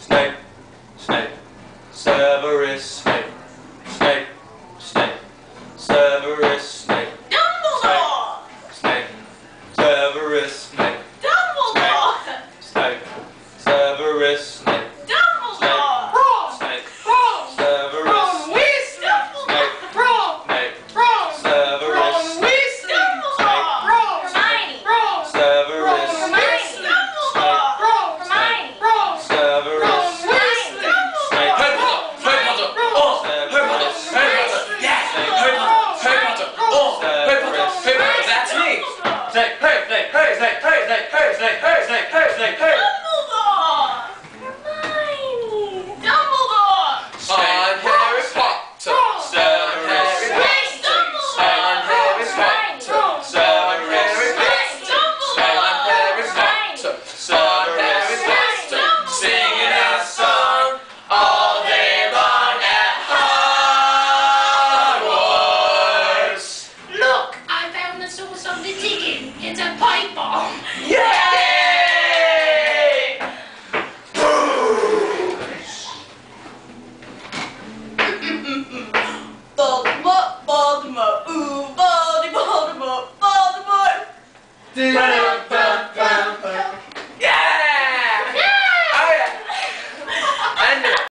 Snape, Snape, Severus Snape, Snape, Snape, Severus Snape, Dumbledore! Snape, Severus Snape, Dumbledore! Snape, Severus Snape, Dumbledore! Snape, Wrong! Severus Wrong! Weasley! Snape, Wrong! Snape, Wrong! Severus Wrong! Weasley! Dumbledore! Wrong! Hermione! Wrong! Severus Hermione! Dumbledore! Wrong! Hermione! Wrong! Severus Wrong! Weasley! Snape, Harry Potter! Harry Potter! Oh! Harry Potter! Harry Potter! Yes! Harry Potter! Harry Potter! Oh! Harry Potter! Harry Potter! That's me! Snape! Harry! Snape! Harry! Snape! Harry! Snape! Harry! Snape! Harry! Snape! Harry! Snape! Harry! Dumbledore! Hermione! Dumbledore! I'm Harry Potter! Severus Snape! Dumbledore! I'm Harry Potter! I'm Harry Potter! I'm Harry Potter! I'm Harry Potter! Singing our song all day long at Hogwarts! Look! I found the source of the ticket. It's a pipe bomb. Yay! Voldemort, Voldemort, ooh, Voldemort, Voldemort, Voldemort!